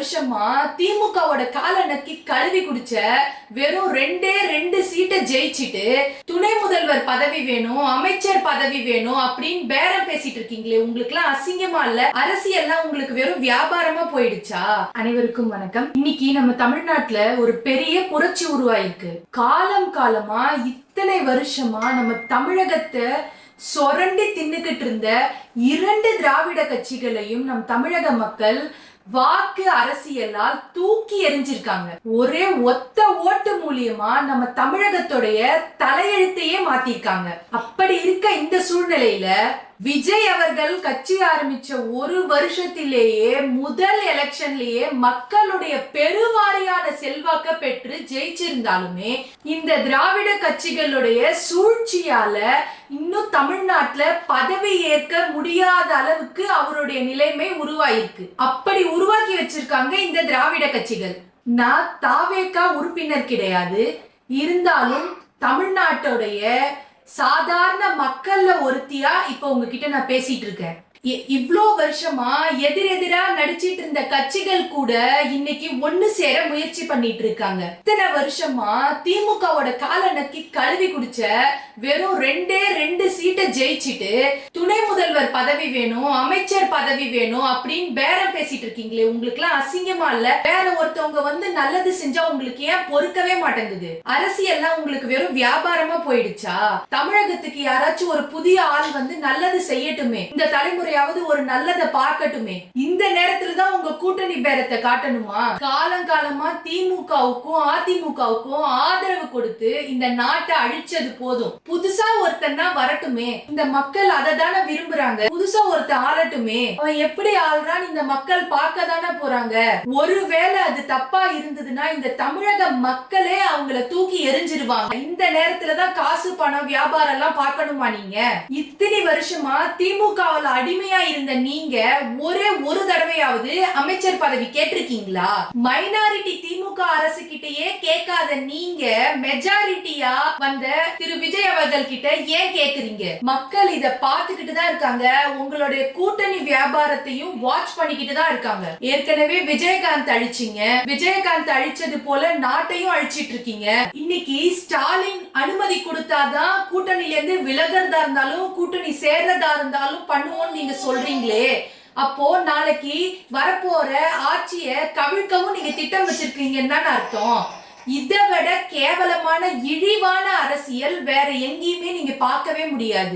வருஷமா திமுகவோட கால நக்கி கழுவி குடிச்ச வெறும் ரெண்டு சீட்டை ஜெயிச்சிட்டு துணை முதல்வர் பதவி வேணும், அமைச்சர் பதவி வேணும் அப்படின்னு பேரம் பேசிட்டு இருக்கீங்களே, உங்களுக்கு எல்லாம் அசிங்கமா இல்ல? அரசியல்லாம் உங்களுக்கு வெறும் வியாபாரமா போயிடுச்சா? அனைவருக்கும் வணக்கம். இன்னைக்கு நம்ம தமிழ்நாட்டுல ஒரு பெரிய புரட்சி உருவாயிருக்கு. காலமா இத்தனை வருஷமா நம்ம தமிழகத்தை சொரண்டி தின்னுகிட்டு இருந்த இரண்டு திராவிட கட்சிகளையும் நம் தமிழக மக்கள் வாக்கு அரசியலால் தூக்கி எறிஞ்சிருக்காங்க. ஒரே ஒத்த ஓட்டு மூலியமா நம்ம தமிழகத்துடைய தலையெழுத்தையே மாத்திருக்காங்க. அப்படி இருக்க இந்த சூழ்நிலையில விஜய் அவர்கள் கட்சி ஆரம்பிச்ச ஒரு வருஷத்திலேயே முதல் எலெக்ஷன்லயே மக்களுடைய பெருவாரியான செல்வாக்க பெற்று ஜெயிச்சிருந்தாலுமே இந்த திராவிட கட்சிகளுடைய சூழ்ச்சியால இன்னும் தமிழ்நாட்டுல பதவி ஏற்க முடியாத அளவுக்கு அவருடைய நிலைமை உருவாயிருக்கு. அப்படி உருவாக்கி வச்சிருக்காங்க இந்த திராவிட கட்சிகள். நான் தாவேகா உறுப்பினர் கிடையாது, இருந்தாலும் தமிழ்நாட்டுடைய சாதாரண மக்கள்ல ஒருத்தியா இப்ப உங்ககிட்ட நான் பேசிட்டு இருக்கேன். இவ்ளோ வருஷமா எதிரெதிரா நடிச்சிட்டு இருந்த கட்சிகள் கூட இன்னைக்கு ஒண்ணு சேர முயற்சி பண்ணிட்டு இருக்காங்க. இத்தனை வருஷமா திமுகவோட கால நக்கி கழுவி குடிச்ச வெறும் ரெண்டு சீட்டை ஜெயிச்சிட்டு துணை முதல்வர் பதவி வேணும், அமைச்சர் பதவி வேணும் அப்படின்னு பேரம் பேசிட்டு இருக்கீங்களே, உங்களுக்கு எல்லாம் அசிங்கமா இல்ல? வேற ஒருத்தவங்க வந்து நல்லது செஞ்சா உங்களுக்கு ஏன் பொறுக்கவே மாட்டேங்குது? அரசியல்லாம் உங்களுக்கு வெறும் வியாபாரமா போயிடுச்சா? தமிழகத்துக்கு யாராச்சும் ஒரு புதிய ஆள் வந்து நல்லது செய்யட்டுமே, இந்த தலைமுறை ஒரு நல்லதை பார்க்கட்டுமே. இந்த நேரத்துல தான் உங்க கூட்டணி பேரத்தை காட்டணுமா? காலங்காலமா திமுகவுக்கும் அதிமுகவுக்கும் ஆதரவு கொடுத்து இந்த நாட்டை அழிச்சது போதும். புதுசா ஒருத்தன் தான் வரட்டுமே, இந்த மக்கள் அதை தானே விரும்புறாங்க. புதுசா ஒருத்தன் ஆளட்டுமே, அவன் எப்படி ஆள்றான் இந்த மக்கள் பார்க்க தானே போறாங்க. ஒருவேளை அது தப்பா இருந்ததுன்னா இந்த தமிழக மக்களே அவங்கள தூக்கி எரிஞ்சிருவாங்க. இந்த நேரத்துல தான் காசு பணம் வியாபாரம் எல்லாம் பார்க்கணுமா? நீங்க இத்தனை வருஷமா திமுகவில் அடிமை இருந்த நீங்க ஒரே ஒரு தடவையாவது அமைச்சர் பதவி கேட்டிருக்கீங்களா? மைனாரிட்டி திமுக அரசு கிட்டயே கேட்காத நீங்க மெஜாரிட்டியா வந்த திரு விஜய் அவர்கள் கிட்ட ஏன் கேக்குறீங்க? மக்கள் இத பாத்துக்கிட்டு தான் இருக்காங்க. உங்களுடைய கூட்டணி வியாபாரத்தையும் வாட்ச் பண்ணிக்கிட்டு தான் இருக்காங்க. ஏற்கனவே விஜயகாந்த் அழிச்சீங்க, விஜயகாந்த் அழிச்சது போல நாட்டையும் அழிச்சிட்டு இருக்கீங்க. இன்னைக்கு ஸ்டாலின் அனுமதி கொடுத்தாதான் கூட்டணியில இருந்து விலகிறதா இருந்தாலும் கூட்டணி சேர்றதா இருந்தாலும் பண்ணுவோம் நீங்க சொல்றீங்களே, அப்போ நாளைக்கு வரப்போற ஆட்சிய கவிழ்க்கவும் நீங்க திட்டம் வச்சிருக்கீங்கன்னு தான் அர்த்தம். இதை விட கேவலமான இழிவான அரசியல் வேற எங்கேயுமே நீங்க பார்க்கவே முடியாது.